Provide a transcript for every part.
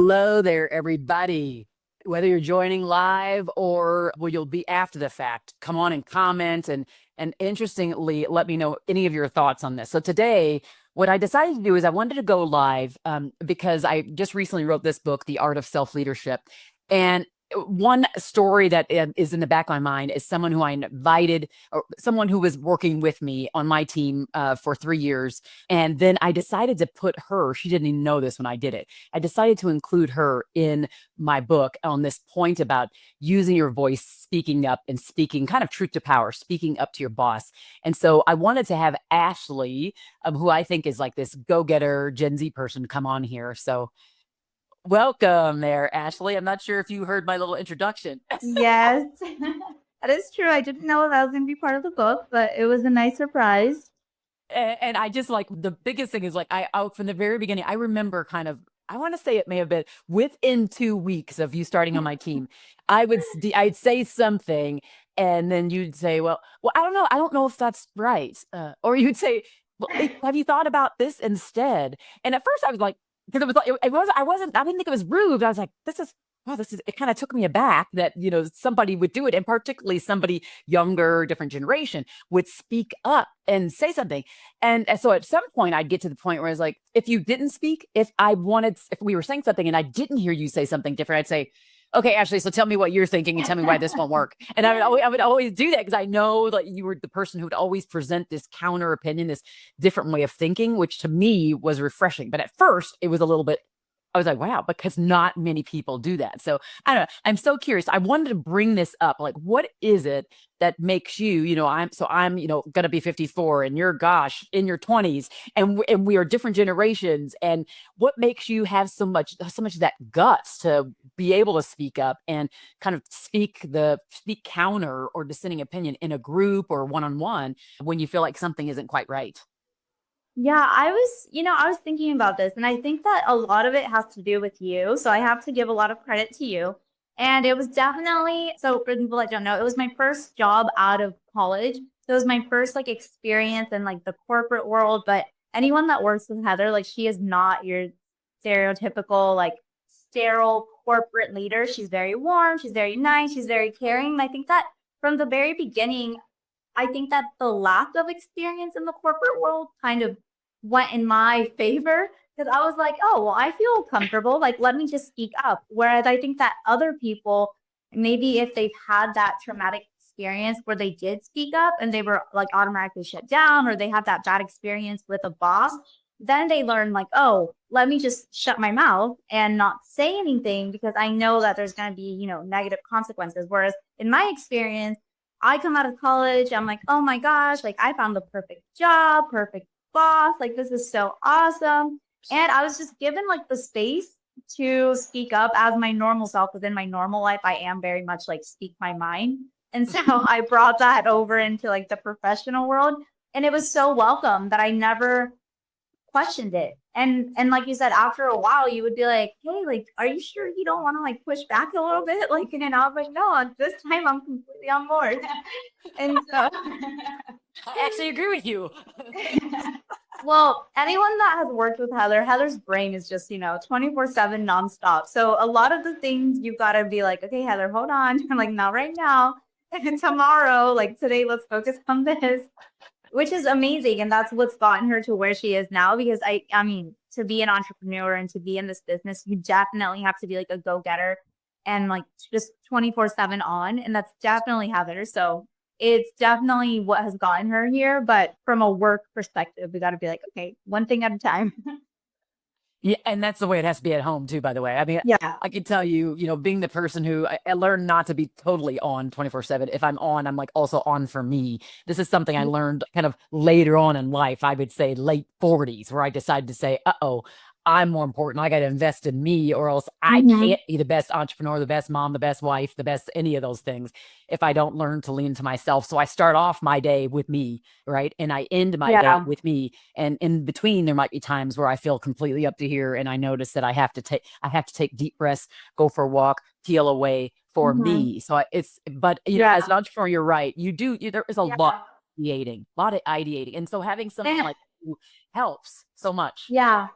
Hello there, everybody. Whether you're joining live or well, you'll be after the fact, come on and comment and interestingly, let me know any of your thoughts on this. So today, what I decided to do is I wanted to go live because I just recently wrote this book, The Art of Self Leadership, and one story that is in the back of my mind is someone who I invited, or someone who was working with me on my team for 3 years. And then I decided to put her, she didn't even know this when I did it. I decided to include her in my book on this point about using your voice, speaking up and speaking kind of truth to power, speaking up to your boss. And so I wanted to have Ashley, who I think is like this go-getter Gen Z person, come on here. So welcome there, Ashley. I'm not sure if you heard my little introduction. Yes, that is true. I didn't know that was going to be part of the book, but it was a nice surprise. And I just like the biggest thing is like I from the very beginning, I remember kind of I want to say it may have been within 2 weeks of you starting on my team, I'd say something, and then you'd say, well, I don't know if that's right, or you'd say, well, have you thought about this instead? And at first, I was like, because I didn't think it was rude. I was like, this is. Wow, this is it kind of took me aback that somebody would do it, and particularly somebody younger, different generation would speak up and say something. And so at some point, I'd get to the point where I was like, if you didn't speak, if we were saying something and I didn't hear you say something different, I'd say, okay, Ashley, so tell me what you're thinking and tell me why this won't work. And I would always do that because I know that you were the person who would always present this counter opinion, this different way of thinking, which to me was refreshing. But at first, it was a little bit I was like, wow, because not many people do that. So I don't know. I'm so curious. I wanted to bring this up. Like, what is it that makes you, I'm going to be 54 and you're, gosh, in your 20s, and we are different generations. And what makes you have so much of that guts to be able to speak up and kind of speak counter or dissenting opinion in a group or one-on-one when you feel like something isn't quite right? Yeah, I was thinking about this, and I think that a lot of it has to do with you. So I have to give a lot of credit to you. And it was definitely, so for people that don't know, it was my first job out of college. So it was my first like experience in like the corporate world. But anyone that works with Heather, like she is not your stereotypical, like sterile corporate leader. She's very warm, she's very nice, she's very caring. And I think that from the very beginning, I think that the lack of experience in the corporate world kind of went in my favor because I was like, oh, well, I feel comfortable. Like, let me just speak up. Whereas I think that other people, maybe if they've had that traumatic experience where they did speak up and they were like automatically shut down, or they had that bad experience with a boss, then they learn, like, oh, let me just shut my mouth and not say anything because I know that there's going to be, negative consequences. Whereas in my experience, I come out of college, I'm like, oh my gosh, like I found the perfect job, perfect boss, like this is so awesome. And I was just given like the space to speak up as my normal self. Within my normal life, I am very much like speak my mind. And so I brought that over into like the professional world. And it was so welcome that I never questioned it. And like you said, after a while, you would be like, "Hey, like, are you sure you don't want to like push back a little bit?" Like, and I was like, "No, this time I'm completely on board." And so, I actually agree with you. well, anyone that has worked with Heather, Heather's brain is just 24/7 nonstop. So a lot of the things you've got to be like, "Okay, Heather, hold on." I'm like, "Not right now." And tomorrow, like today, let's focus on this, which is amazing, and that's what's gotten her to where she is now. Because I mean, to be an entrepreneur and to be in this business, you definitely have to be like a go-getter and like just 24/7 on, and that's definitely Heather. So it's definitely what has gotten her here. But from a work perspective, we got to be like, okay, one thing at a time. Yeah, and that's the way it has to be at home too, by the way. I mean, Yeah. I can tell you, being the person who I learned not to be totally on 24/7. If I'm on, I'm like also on for me. This is something I learned kind of later on in life. I would say late 40s, where I decided to say, uh-oh, I'm more important. I got to invest in me, or else I Hmm. can't be the best entrepreneur, the best mom, the best wife, the best any of those things if I don't learn to lean into myself. So I start off my day with me, right? And I end my day Yeah. with me. And in between, there might be times where I feel completely up to here, and I notice that I have to take deep breaths, go for a walk, peel away for Hmm. me. So but as Yeah. an entrepreneur, you're right. There is a lot Yeah. ideating, a lot of ideating, and so having someone like you helps so much. Yeah.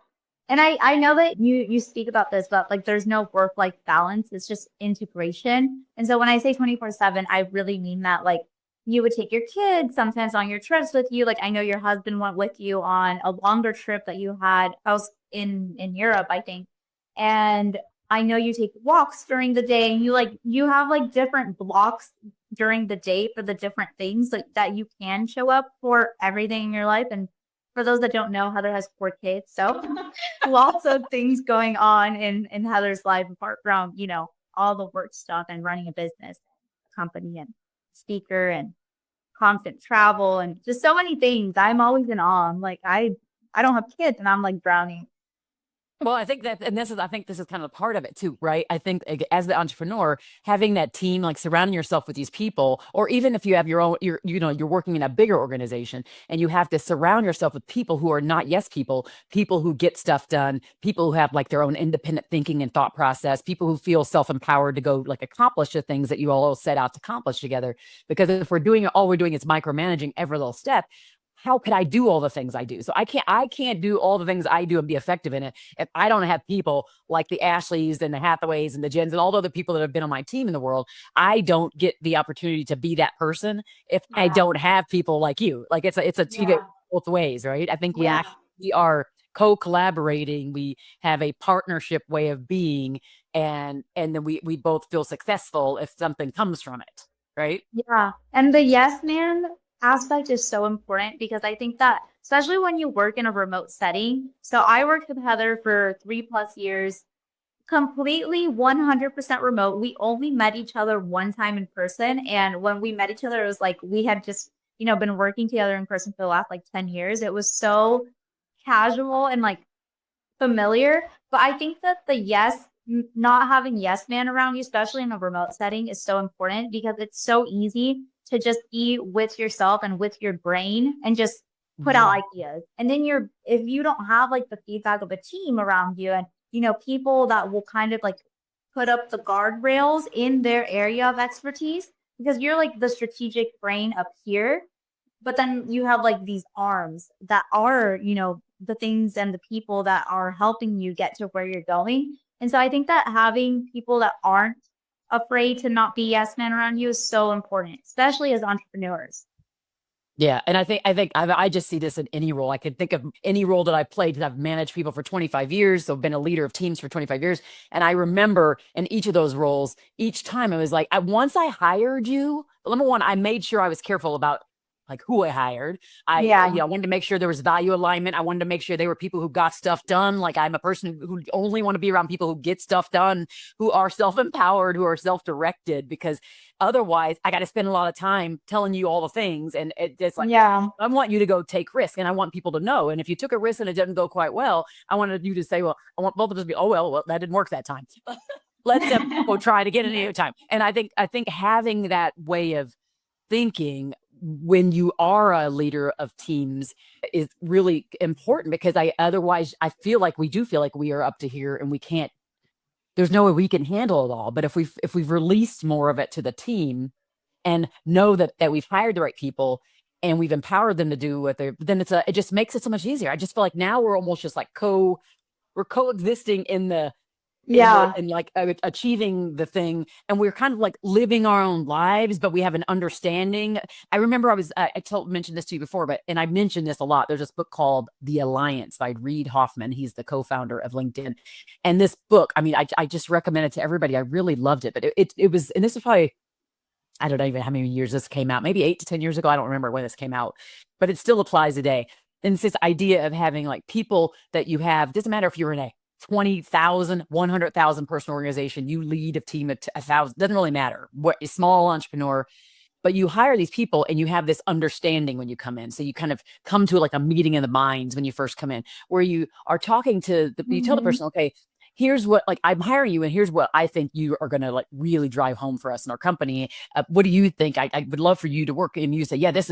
And I know that you speak about this, but like there's no work-life balance. It's just integration. And so when I say 24/7, I really mean that like you would take your kids sometimes on your trips with you. Like I know your husband went with you on a longer trip that you had. I was in Europe, I think. And I know you take walks during the day and you have like different blocks during the day for the different things like that you can show up for everything in your life. And for those that don't know, Heather has 4 kids. So lots of things going on in Heather's life apart from, all the work stuff and running a business, company and speaker and constant travel and just so many things. I'm always in awe. I'm like, I don't have kids and I'm like drowning. Well, I think that, and I think this is kind of part of it too, right? I think as the entrepreneur, having that team, like surrounding yourself with these people, or even if you have your own, you're working in a bigger organization and you have to surround yourself with people who are not yes people, people who get stuff done, people who have like their own independent thinking and thought process, people who feel self-empowered to go like accomplish the things that you all set out to accomplish together. Because if we're doing all we're doing is micromanaging every little step, how could I do all the things I do? So I can't do all the things I do and be effective in it if I don't have people like the Ashleys and the Hathaways and the Jens and all the other people that have been on my team in the world. I don't get the opportunity to be that person if I Yeah. don't have people like you. Like it's a you get Yeah. both ways, right? I think Yeah. we are co-collaborating. We have a partnership way of being, and then we both feel successful if something comes from it, right? Yeah. And the yes man aspect is so important because I think that, especially when you work in a remote setting. So I worked with Heather for 3+ years, completely 100% remote. We only met each other one time in person. And when we met each other, it was like we had just, been working together in person for the last like 10 years. It was so casual and like familiar. But I think that the not having yes man around you, especially in a remote setting, is so important because it's so easy to just be with yourself and with your brain and just put out Yeah. ideas. And then if you don't have like the feedback of a team around you and, people that will kind of like put up the guardrails in their area of expertise, because you're like the strategic brain up here, but then you have like these arms that are, the things and the people that are helping you get to where you're going. And so I think that having people that aren't afraid to not be yes men around you is so important, especially as entrepreneurs. Yeah, and I just see this in any role. I can think of any role that I played. 'Cause I've managed people for 25 years, so I've been a leader of teams for 25 years. And I remember in each of those roles, each time it was like, once I hired you, number one, I made sure I was careful about like who I hired. Yeah. I wanted to make sure there was value alignment. I wanted to make sure they were people who got stuff done. Like I'm a person who only want to be around people who get stuff done, who are self-empowered, who are self-directed, because otherwise, I got to spend a lot of time telling you all the things. And it's like, Yeah. I want you to go take risk and I want people to know. And if you took a risk and it didn't go quite well, I wanted you to say, well, I want both of us to be, oh, well, that didn't work that time. Let's go try it again another time. And I think having that way of thinking when you are a leader of teams is really important, because otherwise I feel like we do feel like we are up to here and we can't, there's no way we can handle it all. But if we've released more of it to the team and know that we've hired the right people and we've empowered them to do what they're, then it just makes it so much easier. I just feel like now we're almost just like we're coexisting Yeah. in like achieving the thing, and we're kind of like living our own lives, but we have an understanding. I remember mentioned this to you before, but and I mentioned this a lot. There's this book called The Alliance by Reid Hoffman. He's the co-founder of LinkedIn, and this book, I mean, I just recommend it to everybody. I really loved it, but it was, and this is probably, I don't know even how many years this came out, maybe 8 to 10 years ago. I don't remember when this came out, but it still applies today. And it's this idea of having like people that you have, doesn't matter if you're in a 20,000, 100,000 person organization, you lead a team of 1,000, doesn't really matter what, a small entrepreneur, but you hire these people and you have this understanding when you come in. So you kind of come to like a meeting of the minds when you first come in, where you are talking to you tell the Hmm. person, okay, here's what, like, I'm hiring you and here's what I think you are going to like really drive home for us in our company. What do you think? I would love for you to work. And you say, yeah, this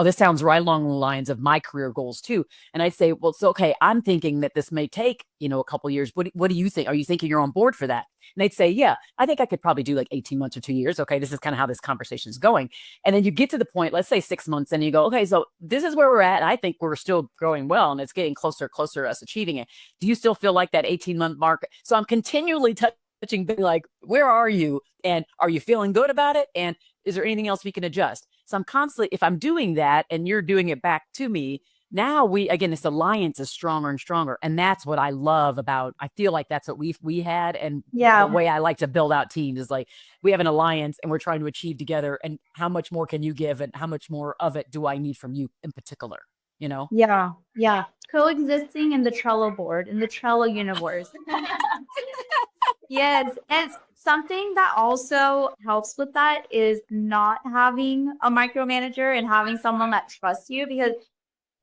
sounds right along the lines of my career goals too. And I say, well, it's okay. I'm thinking that this may take, a couple years. What do you think? Are you thinking you're on board for that? And they'd say, yeah, I think I could probably do like 18 months or 2 years. Okay, this is kind of how this conversation is going. And then you get to the point, let's say 6 months, and you go, okay, so this is where we're at. I think we're still growing well, and it's getting closer to us achieving it. Do you still feel like that 18-month mark? So I'm continually touching, being like, where are you? And are you feeling good about it? And is there anything else we can adjust? So I'm constantly, if I'm doing that and you're doing it back to me, now we, again, this alliance is stronger and stronger. And that's what I love about, I feel like that's what we had. And the Yeah. way I like to build out teams is like, we have an alliance and we're trying to achieve together. And how much more can you give? And how much more of it do I need from you in particular? You know? Yeah. Yeah. Coexisting in the Trello board, in the Trello universe. Yes. And something that also helps with that is not having a micromanager and having someone that trusts you, because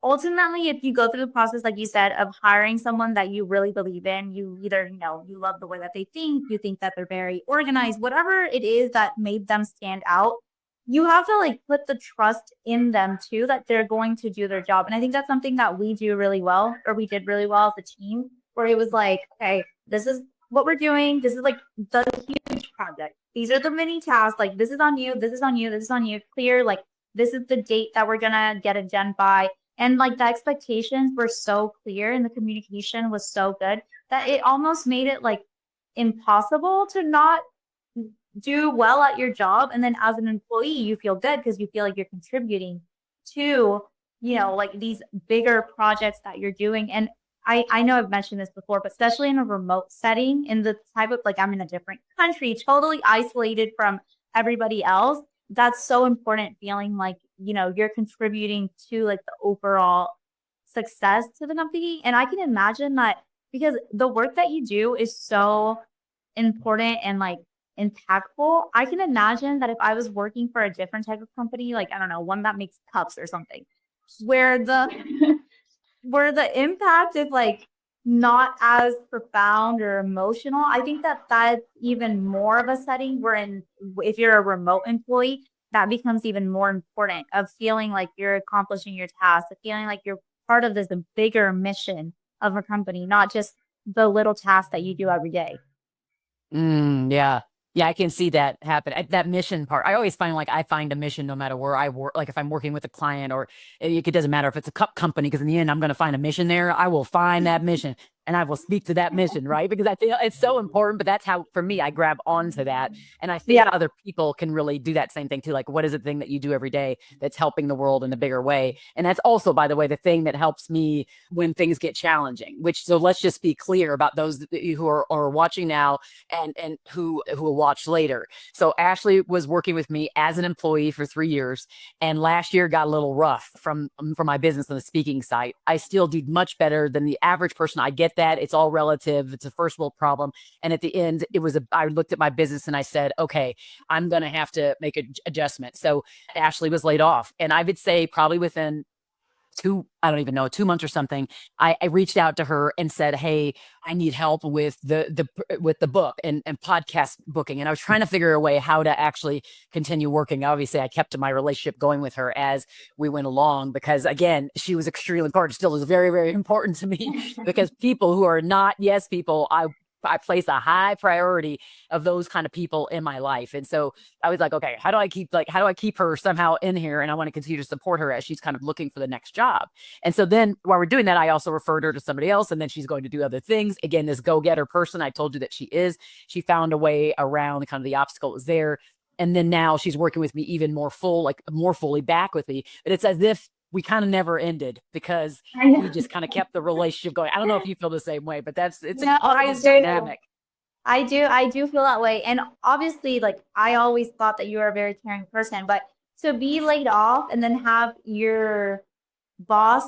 ultimately, if you go through the process, like you said, of hiring someone that you really believe in, you either, you love the way that they think, you think that they're very organized, whatever it is that made them stand out, you have to like put the trust in them too, that they're going to do their job. And I think that's something that we do really well, or we did really well as a team, where it was like, okay, this is what we're doing. This is like the huge project. These are the mini tasks. Like, this is on you. This is on you. This is on you. Clear. Like, this is the date that we're going to get it done by. And like the expectations were so clear and the communication was so good that it almost made it like impossible to not do well at your job. And then as an employee, you feel good because you feel like you're contributing to, like these bigger projects that you're doing. And I know I've mentioned this before, but especially in a remote setting, in the type of like I'm in a different country, totally isolated from everybody else. That's so important, feeling like, you're contributing to like the overall success to the company. And I can imagine that, because the work that you do is so important and like impactful. I can imagine that if I was working for a different type of company, like I don't know, one that makes cups or something, where the impact is like not as profound or emotional. I think that that's even more of a setting wherein, if you're a remote employee, that becomes even more important, of feeling like you're accomplishing your task, of feeling like you're part of this bigger mission of a company, not just the little tasks that you do every day. Yeah. Yeah, I can see that happen. That mission part. I always find like I find a mission no matter where I work. Like if I'm working with a client, or it doesn't matter if it's a cup company, because in the end, I'm going to find a mission there. I will find that mission and I will speak to that mission, right? Because I feel it's so important. But that's how, for me, I grab onto that. And I think Yeah. other people can really do that same thing too. Like, what is the thing that you do every day that's helping the world in a bigger way? And that's also, by the way, the thing that helps me when things get challenging, which, so let's just be clear about those who are watching now and who will watch later. So Ashley was working with me as an employee for 3 years, and last year got a little rough from my business on the speaking side. I still did much better than the average person. I get that it's all relative. It's a first world problem, and at the end, I looked at my business and I said, okay, I'm gonna have to make an adjustment. So Ashley was laid off, and I would say probably within I don't even know, 2 months or something, I reached out to her and said, hey, I need help with the book and podcast booking. And I was trying to figure a way how to actually continue working. Obviously, I kept my relationship going with her as we went along, because again, she was extremely important, still is very, very important to me, because people who are not yes people, I place a high priority of those kind of people in my life. And so I was like, okay, how do I keep her somehow in here? And I want to continue to support her as she's kind of looking for the next job. And so then while we're doing that, I also referred her to somebody else, and then she's going to do other things. Again, this go-getter person, I told you that she found a way around kind of the obstacle that was there. And then now she's working with me even more more fully back with me. But it's as if we kind of never ended, because I know. we just kind of kept the relationship going. I don't know if you feel the same way, but it's a No, part of I this do. dynamic. I do feel that way. And obviously, like I always thought that you were a very caring person, but to be laid off and then have your boss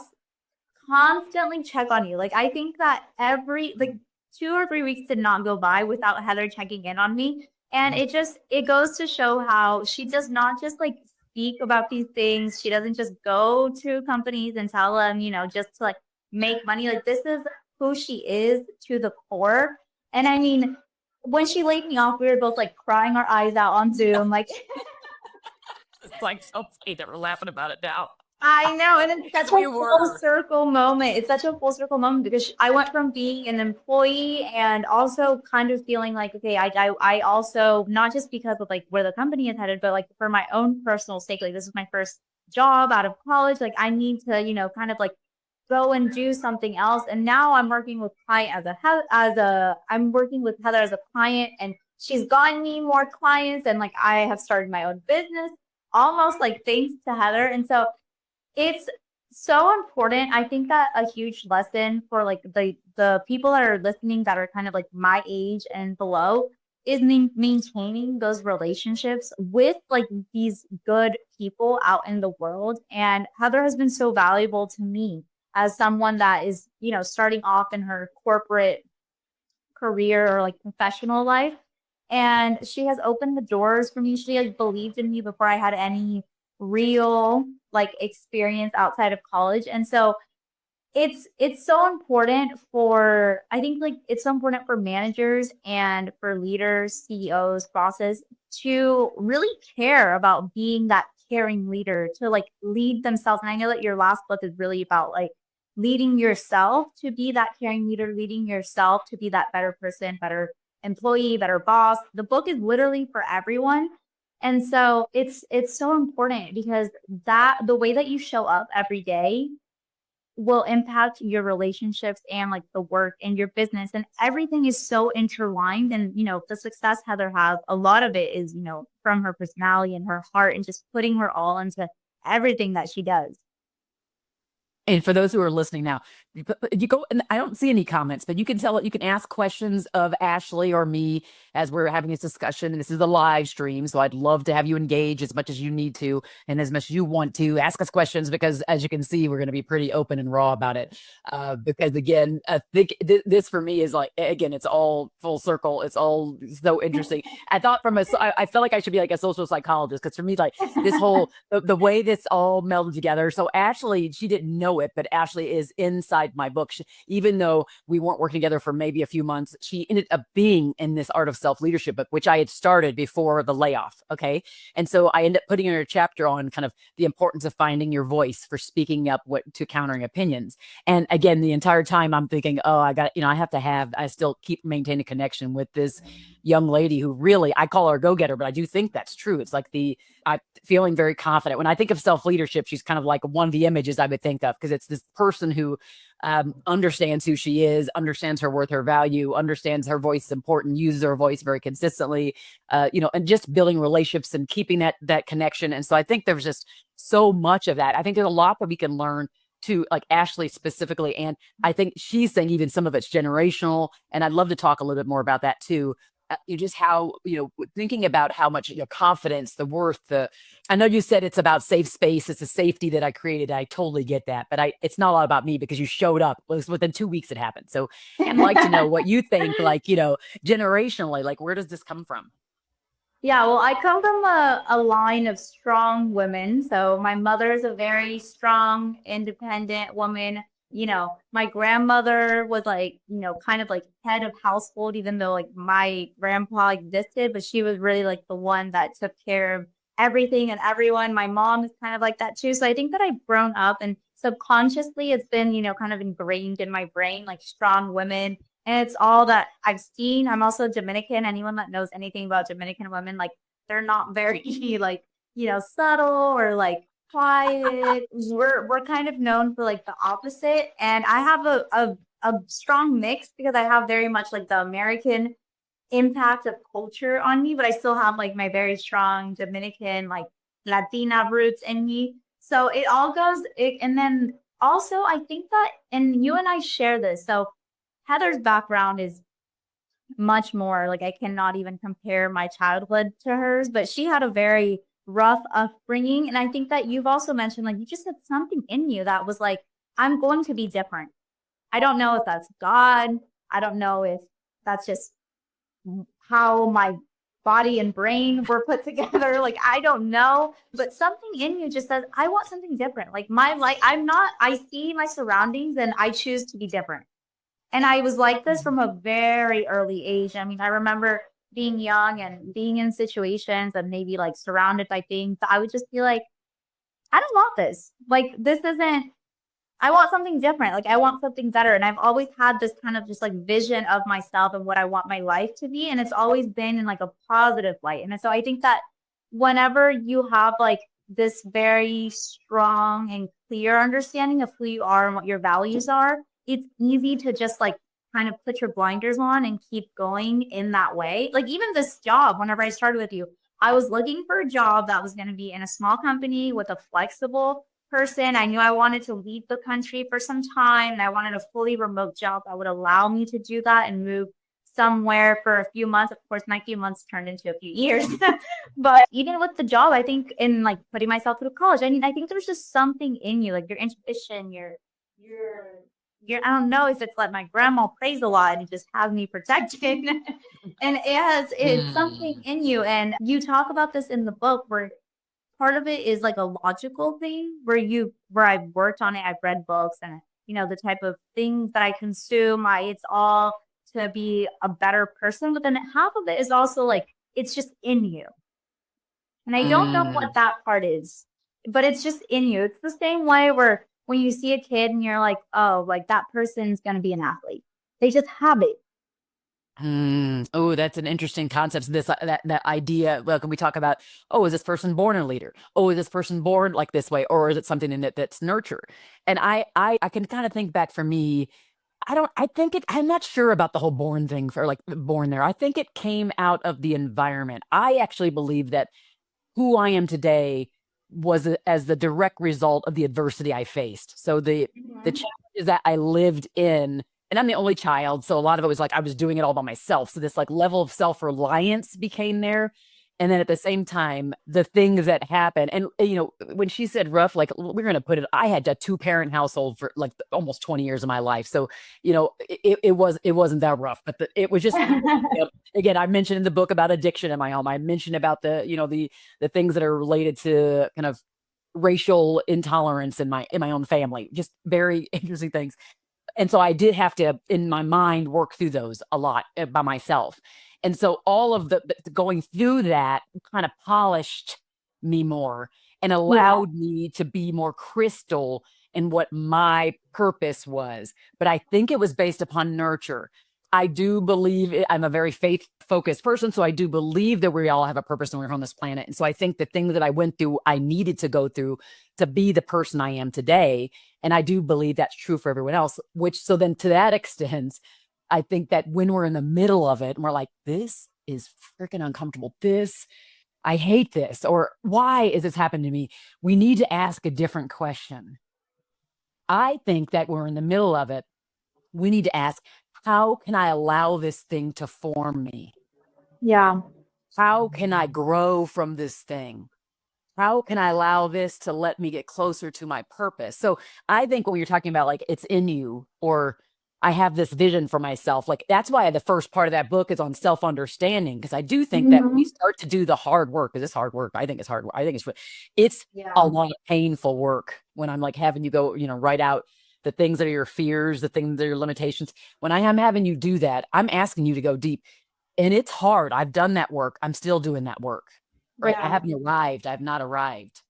constantly check on you. Like I think that every like 2 or 3 weeks did not go by without Heather checking in on me. And it goes to show how she does not just like speak about these things. She doesn't just go to companies and tell them, just to like make money. Like this is who she is to the core. And I mean, when she laid me off, we were both like crying our eyes out on Zoom. Like It's like so funny that we're laughing about it now. I know, and it's such a We full were. circle moment. It's such a full circle moment because I went from being an employee and also kind of feeling like, okay, I also, not just because of like where the company is headed, but like for my own personal sake, like this is my first job out of college. Like I need to, kind of like go and do something else. And now I'm working with client I'm working with Heather as a client, and she's gotten me more clients, and like I have started my own business almost like thanks to Heather. And so it's so important. I think that a huge lesson for like the people that are listening that are kind of like my age and below is maintaining those relationships with like these good people out in the world. And Heather has been so valuable to me as someone that is, starting off in her corporate career or like professional life. And she has opened the doors for me. She like believed in me before I had any real like experience outside of college. And so it's so important for, I think like it's so important for managers and for leaders, CEOs, bosses to really care about being that caring leader, to like lead themselves. And I know that your last book is really about like leading yourself to be that caring leader, leading yourself to be that better person, better employee, better boss. The book is literally for everyone. And so it's so important because that the way that you show up every day will impact your relationships and like the work and your business, and everything is so intertwined. And the success Heather has, a lot of it is from her personality and her heart and just putting her all into everything that she does. And for those who are listening now, you go and I don't see any comments, but you can tell it. You can ask questions of Ashley or me as we're having this discussion. And this is a live stream, so I'd love to have you engage as much as you need to and as much as you want to. Ask us questions because, as you can see, we're going to be pretty open and raw about it. Because again, I think this for me is like again, it's all full circle. It's all so interesting. I thought I felt like I should be like a social psychologist because for me, like this whole the way this all melded together. So Ashley, she didn't know it, but Ashley is inside my book. Even though we weren't working together for maybe a few months, she ended up being in this Art of Self Leadership book, which I had started before the layoff. Okay, and so I ended up putting in a chapter on kind of the importance of finding your voice for speaking up to countering opinions. And again, the entire time I'm thinking, oh, I still keep maintaining a connection with this young lady who really, I call her a go-getter, but I do think that's true. It's like I'm feeling very confident. When I think of self leadership, she's kind of like one of the images I would think of because it's this person who understands who she is, understands her worth, her value, understands her voice is important, uses her voice very consistently, and just building relationships and keeping that connection. And so I think there's just so much of that. I think there's a lot that we can learn to like Ashley specifically. And I think she's saying even some of it's generational. And I'd love to talk a little bit more about that too. You just how thinking about how much confidence, the worth, I know you said it's about safe space, it's a safety that I created. I totally get that, but it's not all about me because you showed up. It was within 2 weeks it happened. So I'd like to know what you think, like generationally, like where does this come from? Yeah, well, I come from a line of strong women. So my mother is a very strong, independent woman. My grandmother was like, kind of like head of household, even though like my grandpa existed, but she was really like the one that took care of everything and everyone. My mom is kind of like that too. So I think that I've grown up and subconsciously it's been, kind of ingrained in my brain, like strong women, and it's all that I've seen. I'm also Dominican. Anyone that knows anything about Dominican women, like they're not very like, subtle or like quiet. We're kind of known for like the opposite. And I have a strong mix because I have very much like the American impact of culture on me, but I still have like my very strong Dominican, like Latina roots in me. So it all and then also I think that, and you and I share this. So Heather's background is much more like I cannot even compare my childhood to hers, but she had a very rough upbringing. And I think that you've also mentioned like you just had something in you that was like, I'm going to be different. I don't know if that's God. I don't know if that's just how my body and brain were put together. Like, I don't know, but something in you just says, I want something different. Like, my life, I see my surroundings and I choose to be different. And I was like this from a very early age. I mean, I remember being young and being in situations and maybe like surrounded by things. I would just be like, I don't want this. Like, this isn't, I want something different. Like, I want something better. And I've always had this kind of just like vision of myself and what I want my life to be. And it's always been in like a positive light. And so I think that whenever you have like this very strong and clear understanding of who you are and what your values are, it's easy to just like kind of put your blinders on and keep going in that way. Like, even this job, whenever I started with you, I was looking for a job that was going to be in a small company with a flexible person. I knew I wanted to leave the country for some time, and I wanted a fully remote job that would allow me to do that and move somewhere for a few months. Of course, my few months turned into a few years. But even with the job, I think in like putting myself through college, I mean, I think there's just something in you, like your intuition, your I don't know if it's like my grandma prays a lot and it just has me protected. And it's something Mm. in you. And you talk about this in the book where part of it is like a logical thing where I've worked on it, I've read books and the type of things that I consume, it's all to be a better person. But then half of it is also like it's just in you. And I don't know Mm. what that part is, but it's just in you. It's the same way where when you see a kid and you're like, oh, like that person's gonna be an athlete. They just have it. Mm. Oh, that's an interesting concept. This that idea. Well, can we talk about? Oh, is this person born a leader? Oh, is this person born like this way, or is it something in it that's nurture? And I can kind of think back for me. I don't. I think it. I'm not sure about the whole born thing for like born there. I think it came out of the environment. I actually believe that who I am today was as the direct result of the adversity I faced. So the Mhm. challenges that I lived in, and I'm the only child, so a lot of it was like I was doing it all by myself. So this like level of self-reliance became there. And then at the same time, the things that happen, and when she said rough, like we're gonna put it, I had a two-parent household for like almost 20 years of my life. So, it wasn't that rough, but it was just again, I mentioned in the book about addiction in my home. I mentioned about the things that are related to kind of racial intolerance in my own family. Just very interesting things. And so I did have to, in my mind, work through those a lot by myself. And so all of the going through that kind of polished me more and Yeah. allowed me to be more crystal in what my purpose was. But I think it was based upon nurture. I do believe I'm a very faith focused person. So I do believe that we all have a purpose and we're on this planet. And so I think the things that I went through, I needed to go through to be the person I am today. And I do believe that's true for everyone else, which so then to that extent, I think that when we're in the middle of it and we're like, this is freaking uncomfortable. I hate this, or why is this happening to me? We need to ask a different question. I think that we're in the middle of it. We need to ask, how can I allow this thing to form me? Yeah. How can I grow from this thing? How can I allow this to let me get closer to my purpose? So I think when you're talking about like it's in you or I have this vision for myself, like that's why the first part of that book is on self understanding. Because I do think that when we Mhm. start to do the hard work, because it's hard work, I think it's hard work. I think it's a Yeah. lot of painful work when I'm like having you go, write out the things that are your fears, the things that are your limitations. When I am having you do that, I'm asking you to go deep. And it's hard. I've done that work. I'm still doing that work. Right. I Yeah. haven't arrived. I've not arrived.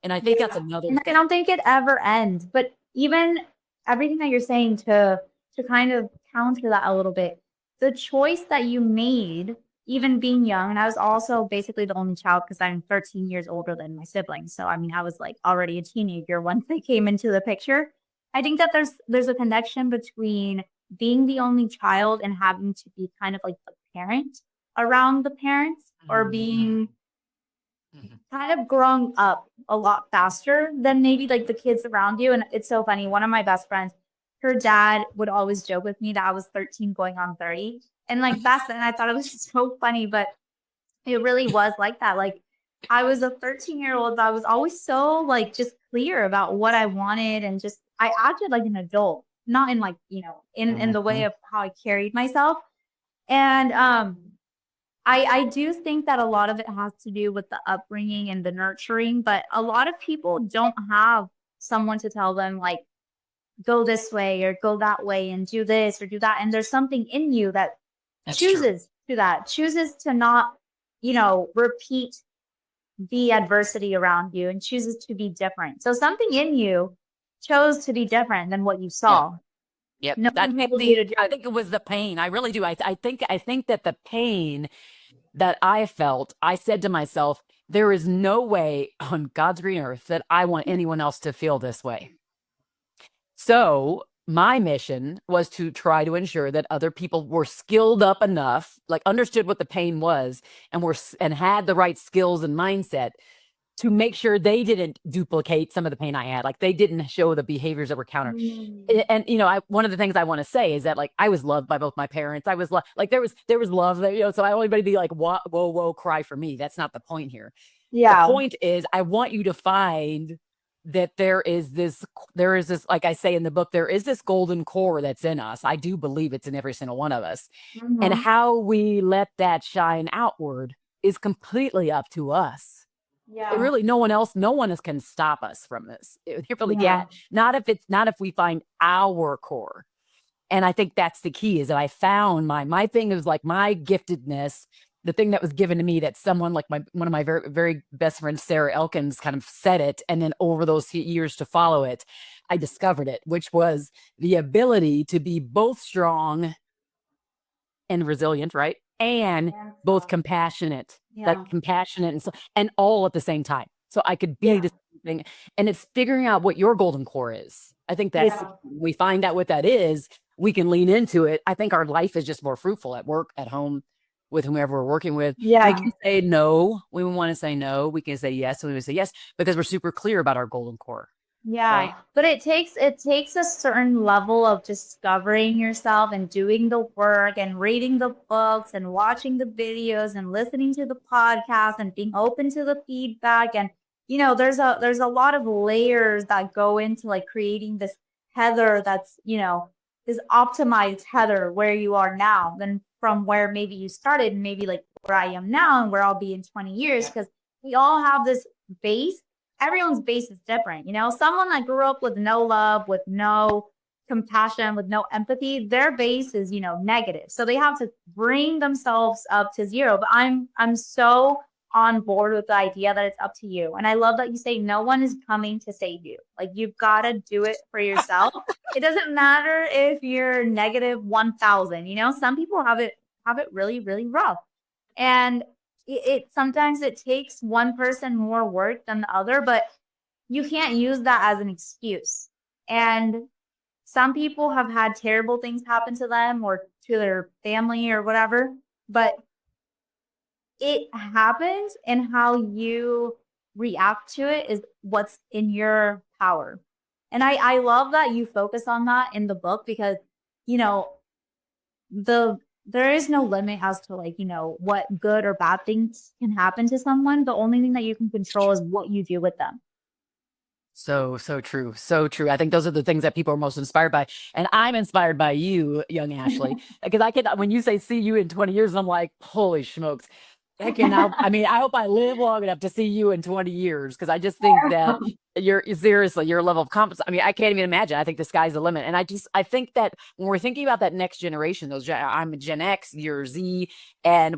And I think that's Yeah. another And I don't think it ever ends. But even everything that you're saying to kind of counter that a little bit, the choice that you made, even being young, and I was also basically the only child because I'm 13 years older than my siblings. So I mean I was like already a teenager once they came into the picture. I think that there's a connection between being the only child and having to be kind of like the parent around the parents or Mhm, being mhm. kind of grown up a lot faster than maybe like the kids around you. And it's so funny. One of my best friends, her dad would always joke with me that I was 13 going on 30. And like that's and I thought it was just so funny, but it really was like that. Like I was a 13-year-old, but I was always so like just clear about what I wanted and just I acted like an adult, not in like, in the way Mhm. of how I carried myself. And I do think that a lot of it has to do with the upbringing and the nurturing, but a lot of people don't have someone to tell them like go this way or go that way and do this or do that. And there's something in you that That's true. chooses to not, repeat the adversity around you and chooses to be different. So something in you chose to be different than what you Yeah. saw. Yep. No That one may told you be, to do I it. think it was the pain. I really do. I think that the pain that I felt, I said to myself, there is no way on God's green earth that I want anyone else to feel this way. So my mission was to try to ensure that other people were skilled up enough, like understood what the pain was, and and had the right skills and mindset to make sure they didn't duplicate some of the pain I had. Like they didn't show the behaviors that were counter. Mm. And I one of the things I want to say is that like I was loved by both my parents. I was like there was love there, so I don't want anybody to be like whoa, whoa, whoa, cry for me. That's not the point here. The Yeah. point is I want you to find that there is this, like I say in the book, there is this golden core that's in us. I do believe it's in every single one of us. And Hmm. how we let that shine outward is completely up to us. It Yeah. really, no one else can stop us from this. It really Yeah. can't. Not if we find our core. And I think that's the key, is that I found my thing is like my giftedness, the thing that was given to me, that someone like one of my very, very best friends, Sarah Elkins, kind of said it. And then over those years to follow it, I discovered it, which was the ability to be both strong and resilient, right? And Yeah. both compassionate, like Yeah. compassionate and all at the same time. So I could be Yeah. the same thing. And it's figuring out what your golden core is. I think that's the Yeah. key. When we find out what that is, we can lean into it. I think our life is just more fruitful at work, at home, with whomever we're working with. We Yeah. can say no. We want to say no. We can say yes. We want to say yes because we're super clear about our golden core, Yeah, right? but it takes a certain level of discovering yourself and doing the work and reading the books and watching the videos and listening to the podcast and being open to the feedback. And there's a lot of layers that go into like creating this Heather that's, this optimized Heather where you are now than from where maybe you started and maybe like where I am now and where I'll be in 20 years, because we all have this base. Everyone's base is different. Someone that grew up with no love, with no compassion, with no empathy, their base is, negative. So they have to bring themselves up to zero. But I'm so on board with the idea that it's up to you. And I love that you say no one is coming to save you. Like you've got to do it for yourself. It doesn't matter if you're negative 1,000. Some people have it really, really rough. And it sometimes it takes one person more work than the other, but you can't use that as an excuse. And some people have had terrible things happen to them or to their family or whatever, but it happens, and how you react to it is what's in your power. And I love that you focus on that in the book, because you know there is no limit as to like, what good or bad things can happen to someone. The only thing that you can control is what you do with them. So true. So true. I think those are the things that people are most inspired by. And I'm inspired by you, young Ashley, because when you say see you in 20 years, I'm like, holy smokes. I hope I live long enough to see you in 20 years, because I just think that seriously, your level of competence. I mean, I can't even imagine. I think the sky's the limit. And I think that when we're thinking about that next generation, I'm Gen X, you're Z, and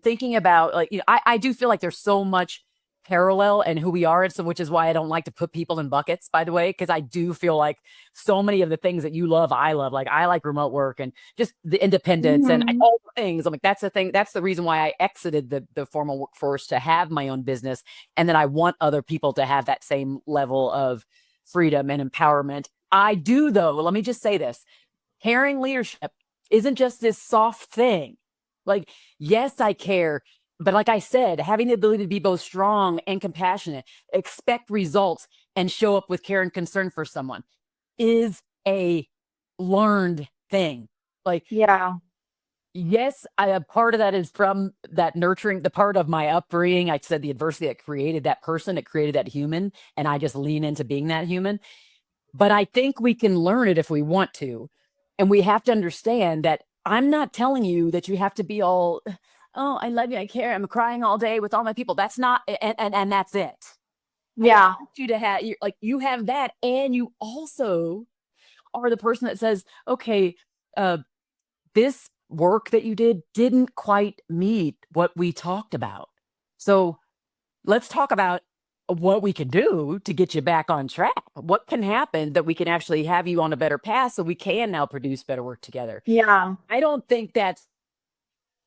thinking about like, I do feel like there's so much parallel and who we are. And so, which is why I don't like to put people in buckets, by the way, because I do feel like so many of the things that you love, I love. Like I like remote work and just the independence and Mhm. all the things. I'm like, that's the thing. That's the reason why I exited the formal workforce to have my own business. And then I want other people to have that same level of freedom and empowerment. I do, though. Let me just say this: caring leadership isn't just this soft thing. Like, yes, I care. But like I said, having the ability to be both strong and compassionate, expect results, and show up with care and concern for someone is a learned thing. Like, Yeah. yes, a part of that is from that nurturing, the part of my upbringing. I said the adversity that created that person, it created that human, and I just lean into being that human. But I think we can learn it if we want to. And we have to understand that I'm not telling you that you have to be all, oh, I love you, I care, I'm crying all day with all my people. That's not, and that's it. I Yeah. expect you to have, you have that, and you also are the person that says, okay, uh, this work that you didn't quite meet what we talked about. So let's talk about what we can do to get you back on track. What can happen that we can actually have you on a better path so we can now produce better work together? Yeah. I don't think that's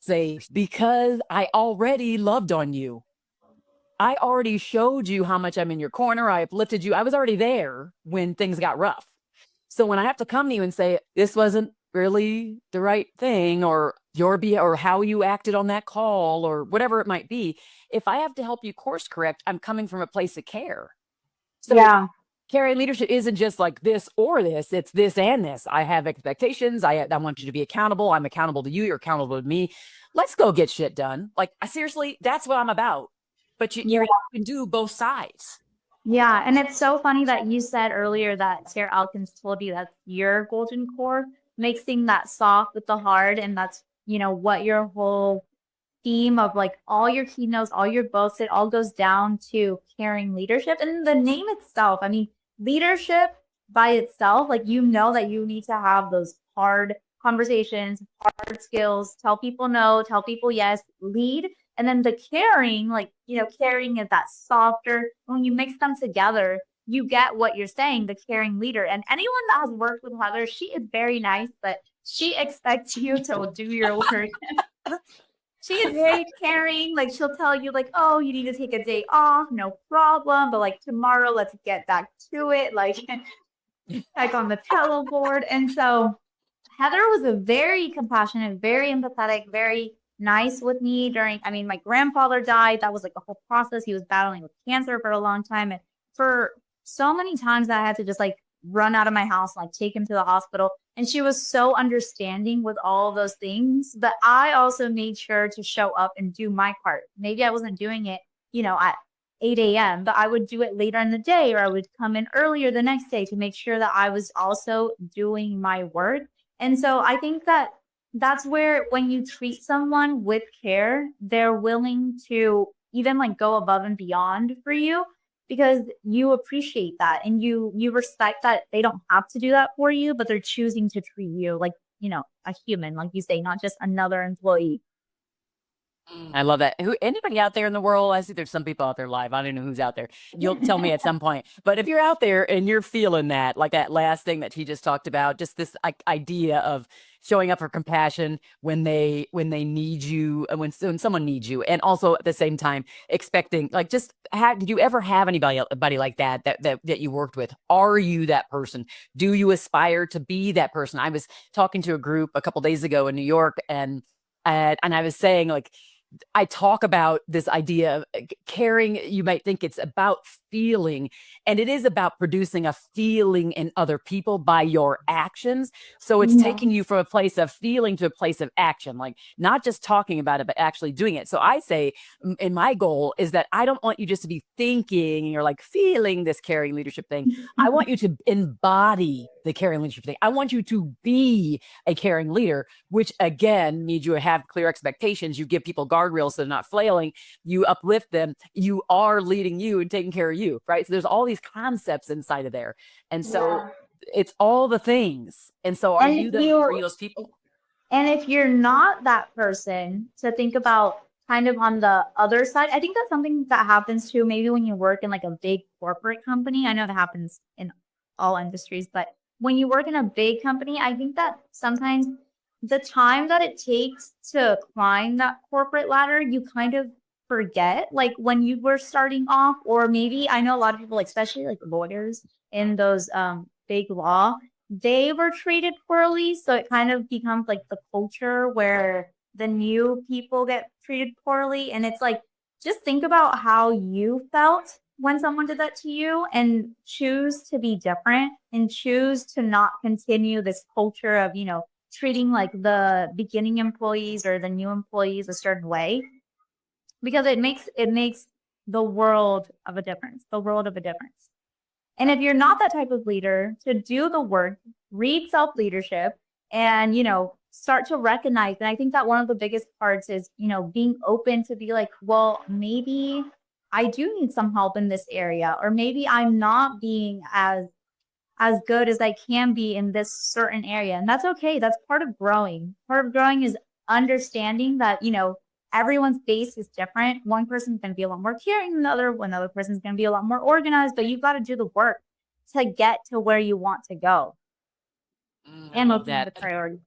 safe because I already loved on you. I already showed you how much I'm in your corner. I uplifted you. I was already there when things got rough. So when I have to come to you and say, this wasn't really the right thing, or or how you acted on that call, or whatever it might be, if I have to help you course correct, I'm coming from a place of care. So Yeah. caring leadership isn't just like this or this, it's this and this. I have expectations. I want you to be accountable. I'm accountable to you. You're accountable to me. Let's go get shit done. Like, I seriously, that's what I'm about. But you can do both sides. Yeah, and it's so funny that you said earlier that Sarah Elkins told you that's your golden core, mixing that soft with the hard, and that's, what your whole theme of like all your keynotes, all your books, it all goes down to caring leadership. And the name itself, I mean, leadership by itself, like that you need to have those hard conversations, hard skills, tell people no, tell people yes, lead. And then the caring, like, caring is that softer. When you mix them together, you get what you're saying, the caring leader. And anyone that has worked with Heather, she is very nice, but she expects you to do your work. She is very caring. Like, she'll tell you, like, oh, you need to take a day off, no problem. But like tomorrow, let's get back to it. Like, like on the Trello board. And so Heather was a very compassionate, very empathetic, very nice with me during, I mean, my grandfather died. That was like a whole process. He was battling with cancer for a long time. And for so many times that I had to just like run out of my house and like take him to the hospital. And she was so understanding with all of those things. But I also made sure to show up and do my part. Maybe I wasn't doing it, at 8 a.m., but I would do it later in the day, or I would come in earlier the next day to make sure that I was also doing my work. And so I think that that's where when you treat someone with care, they're willing to even like go above and beyond for you because you appreciate that and you respect that they don't have to do that for you, but they're choosing to treat you like, a human, like you say, not just another employee. I love that. Who anybody out there in the world? I see there's some people out there live. I don't know who's out there. You'll tell me at some point. But if you're out there and you're feeling that, like that last thing that he just talked about, just this idea of showing up for compassion when they need you, when someone needs you, and also at the same time expecting, like, just did you ever have anybody like that you worked with? Are you that person? Do you aspire to be that person? I was talking to a group a couple days ago in New York, and I was saying, like, I talk about this idea of caring. You might think it's about feeling, and it is about producing a feeling in other people by your actions. So it's taking you from a place of feeling to a place of action, like not just talking about it, but actually doing it. So I say, in my goal is that I don't want you just to be thinking and you're like feeling this caring leadership thing. I want you to embody the caring leadership thing. I want you to be a caring leader, which again means you have clear expectations. You give people guardrails so they're not flailing. You uplift them. You are leading you and taking care of you, right? So there's all these concepts inside of there. And so it's all the things. And so And if are you you those people? And if you're not that person, to think about kind of on the other side, I think that's something that happens too, maybe when you work in like a big corporate company. I know that happens in all industries, but when you work in a big company, I think that sometimes the time that it takes to climb that corporate ladder, you kind of forget, like when you were starting off, or maybe I know a lot of people, like, especially like lawyers in those big law, they were treated poorly. So it kind of becomes like the culture where the new people get treated poorly. And it's like, just think about how you felt when someone did that to you and choose to be different and choose to not continue this culture of, treating like the beginning employees or the new employees a certain way because it makes the world of a difference. And if you're not that type of leader, to do the work, read self leadership, and start to recognize. And I think that one of the biggest parts is being open to be like, well, maybe I do need some help in this area, or maybe I'm not being as good as I can be in this certain area, and that's okay. That's part of growing. Part of growing is understanding that everyone's base is different. One person's going to be a lot more caring than the other. One other person's going to be a lot more organized, but you've got to do the work to get to where you want to go I and love looking at the that. priority.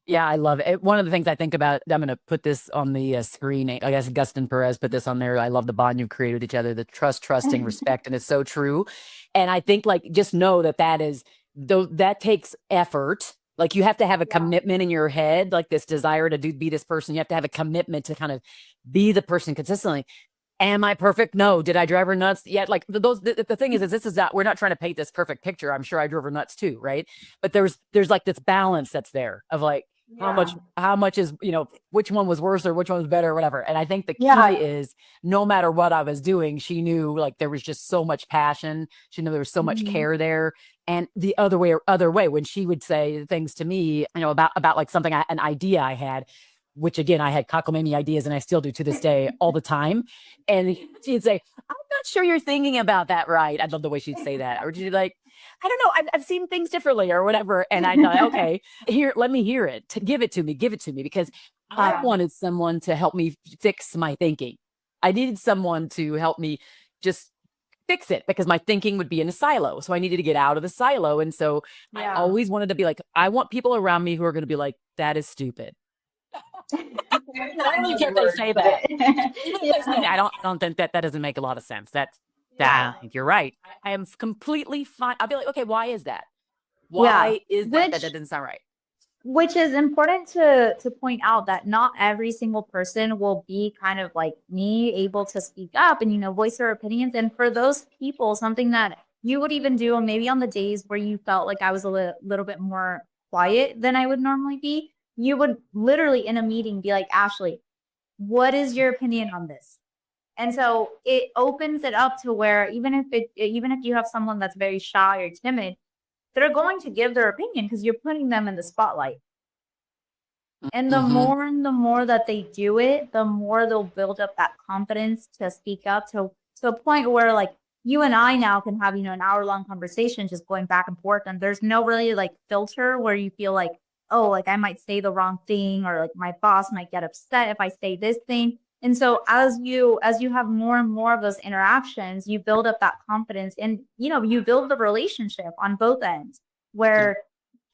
Yeah, I love it. One of the things I think about, I'm going to put this on the screen. I guess Augustin Perez put this on there. I love the bond you've created with each other, the trust, trusting, respect, and it's so true. And I think like just know that that is though that takes effort. Like you have to have a Yeah. commitment in your head, like this desire to be this person. You have to have a commitment to kind of be the person consistently. Am I perfect? No. Did I drive her nuts? Yeah. Like the thing is this is not, we're not trying to paint this perfect picture. I'm sure I drove her nuts too. Right. But there's like this balance that's there of like, Yeah. how much is, which one was worse or which one was better or whatever. And I think the key Yeah. is no matter what I was doing, she knew like there was just so much passion. She knew there was so much Mhm. care there. And the other way, when she would say things to me, about like something, an idea I had, which again, I had cockamamie ideas and I still do to this day all the time. And she'd say, I'm not sure you're thinking about that right. I love the way she'd say that. Or she'd like, I don't know, I've seen things differently or whatever. And I thought, okay, here, let me hear it. Give it to me, because I Yeah. wanted someone to help me fix my thinking. I needed someone to help me just fix it because my thinking would be in a silo. So I needed to get out of the silo. And so I Yeah. always wanted to be like, I want people around me who are going to be like, that is stupid. I don't even care if they say that. Even if they say that, I don't think that doesn't make a lot of sense. Yeah. I think you're right. I am completely fine. I'll be like, okay, why is that? Yeah. Why is that Which doesn't sound right? which is important to point out that not every single person will be kind of like me, able to speak up and voice their opinions. And for those people, something that you would even do, maybe on the days where you felt like I was a little bit more quiet than I would normally be, you would literally in a meeting be like, Ashley, what is your opinion on this? And so it opens it up to where even if you have someone that's very shy or timid, they're going to give their opinion because you're putting them in the spotlight. And Mm-hmm. the more that they do it, the more they'll build up that confidence to speak up to a point where like you and I now can have, an hour-long conversation just going back and forth. And there's no really like filter where you feel like, oh, like I might say the wrong thing or like my boss might get upset if I say this thing. And so as you have more and more of those interactions, you build up that confidence and you build the relationship on both ends where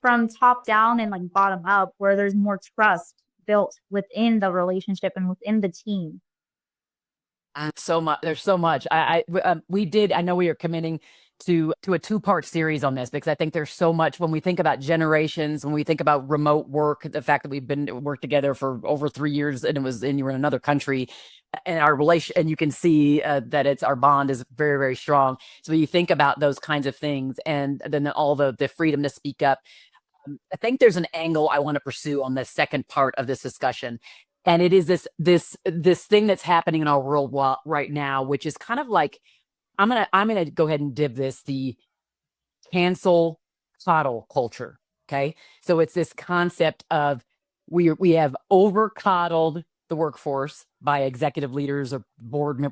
from top down and like bottom up where there's more trust built within the relationship and within the team. So much. There's so much. We did. I know we are committing to a two-part series on this because I think there's so much when we think about generations, when we think about remote work, the fact that we've been worked together for over 3 years and you were in another country, and our relation, and you can see that it's our bond is very, very strong. So you think about those kinds of things, and then all the freedom to speak up. I think there's an angle I want to pursue on the second part of this discussion. And it is this thing that's happening in our world right now, which is kind of like I'm gonna go ahead and div this the cancel coddle culture. Okay. So it's this concept of we have over coddled the workforce by executive leaders or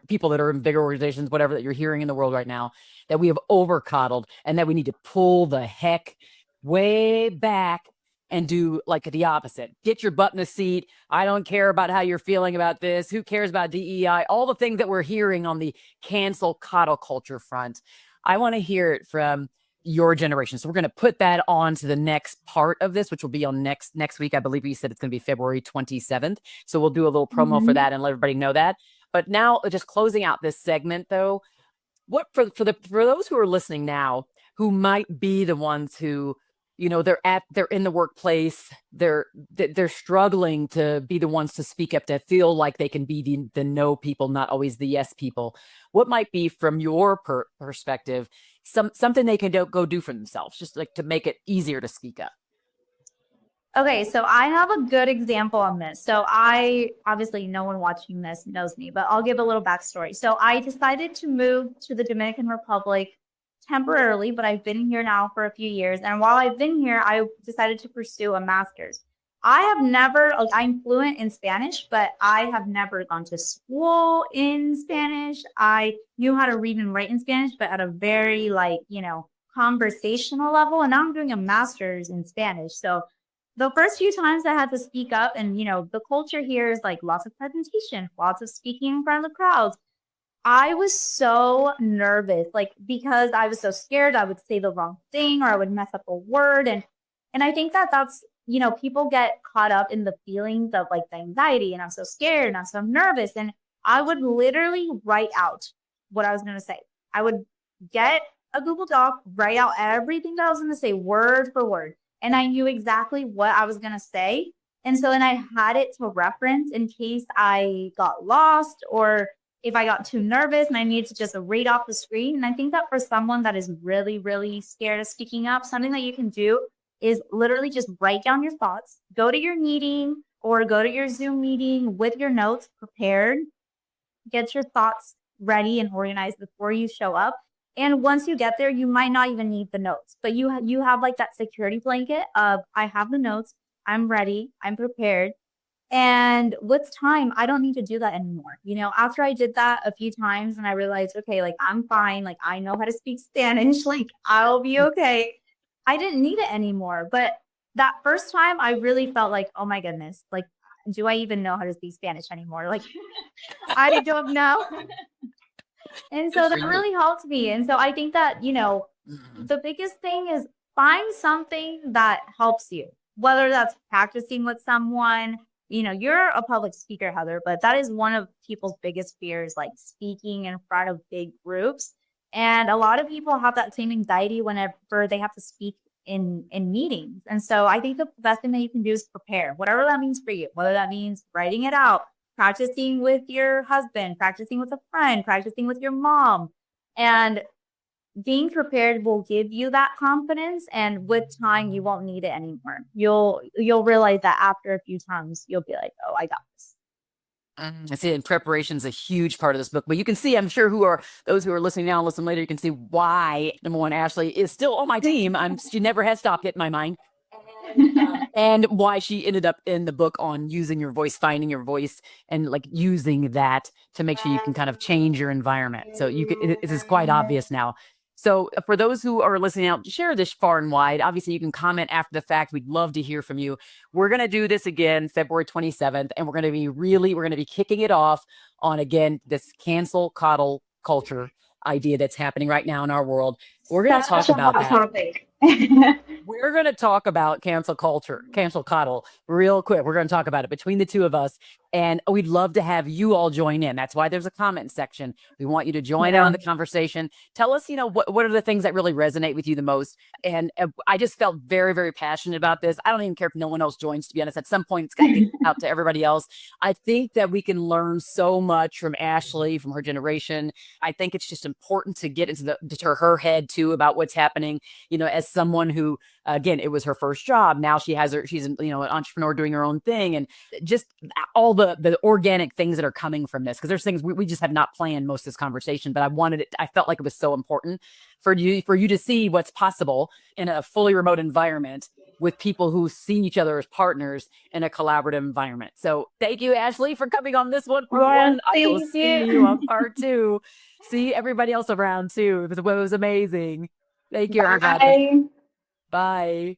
people that are in bigger organizations, whatever that you're hearing in the world right now, that we have over coddled and that we need to pull the heck way back and do like the opposite. Get your butt in a seat. I don't care about how you're feeling about this. Who cares about DEI? All the things that we're hearing on the cancel coddle culture front. I want to hear it from your generation. So we're going to put that on to the next part of this, which will be on next week. I believe you said it's going to be February 27th. So we'll do a little promo for Mm-hmm. that and let everybody know that. But now just closing out this segment though, what for those who are listening now who might be the ones who they're in the workplace, they're struggling to be the ones to speak up, to feel like they can be the no people, not always the yes people. What might be from your perspective something they can go do for themselves, just like to make it easier to speak up? Okay, so I have a good example on this. So I obviously no one watching this knows me, but I'll give a little backstory. So I decided to move to the Dominican Republic temporarily, but I've been here now for a few years. And while I've been here, I decided to pursue a master's. I have never, like, I'm fluent in Spanish, but I have never gone to school in Spanish. I knew how to read and write in Spanish, but at a very, like, conversational level. And now I'm doing a master's in Spanish. So the first few times I had to speak up, and the culture here is like lots of presentation, lots of speaking in front of the crowds. I was so nervous, like because I was so scared I would say the wrong thing or I would mess up a word, and I think that that's people get caught up in the feelings of like the anxiety, and I'm so scared and I'm so nervous, and I would literally write out what I was going to say. I would get a Google Doc, write out everything that I was going to say word for word, and I knew exactly what I was going to say. And so then I had it to reference in case I got lost or if I got too nervous and I needed to just read off the screen. And I think that for someone that is really, really scared of speaking up, something that you can do is literally just write down your thoughts, go to your meeting or go to your Zoom meeting with your notes prepared, get your thoughts ready and organized before you show up. And once you get there, you might not even need the notes, but you have like that security blanket of I have the notes, I'm ready, I'm prepared. And with time, I don't need to do that anymore. After I did that a few times and I realized, okay, like I'm fine, like I know how to speak Spanish, like I'll be okay. I didn't need it anymore. But that first time, I really felt like, oh my goodness, like, do I even know how to speak Spanish anymore? Like, I don't know. And so that really helped me. And so I think that, the biggest thing is find something that helps you, whether that's practicing with someone. You're a public speaker, Heather, but that is one of people's biggest fears, like speaking in front of big groups. And a lot of people have that same anxiety whenever they have to speak in meetings. And so I think the best thing that you can do is prepare, whatever that means for you, whether that means writing it out, practicing with your husband, practicing with a friend, practicing with your mom. And being prepared will give you that confidence, and with time you won't need it anymore. You'll realize that after a few times you'll be like, oh, I got this. I see. And preparation is a huge part of this book, but you can see, I'm sure, those who are listening now and listen later, you can see why number one, Ashley is still on my team. She never has stopped hitting my mind. And why she ended up in the book on using your voice, finding your voice, and like using that to make sure you can kind of change your environment. So it is quite obvious now. So for those who are listening out, share this far and wide. Obviously, you can comment after the fact. We'd love to hear from you. We're going to do this again February 27th, and we're going to be kicking it off on, again, this cancel coddle culture idea that's happening right now in our world. We're going to talk about that. Topic. We're going to talk about cancel culture, cancel coddle real quick. We're going to talk about it between the two of us. And we'd love to have you all join in. That's why there's a comment section. We want you to join in on the conversation. Tell us, what are the things that really resonate with you the most? And I just felt very, very passionate about this. I don't even care if no one else joins, to be honest. At some point, it's going to get out to everybody else. I think that we can learn so much from Ashley, from her generation. I think it's just important to get into her head too about what's happening, as someone who, again, it was her first job. Now she's an entrepreneur doing her own thing, and just all the organic things that are coming from this. Because there's things we just have not planned most of this conversation, but I felt like it was so important for you to see what's possible in a fully remote environment with people who see each other as partners in a collaborative environment. So thank you, Ashley, for coming on this one. I will see you on part 2. See everybody else around too. It was amazing. Thank you, everybody. Bye.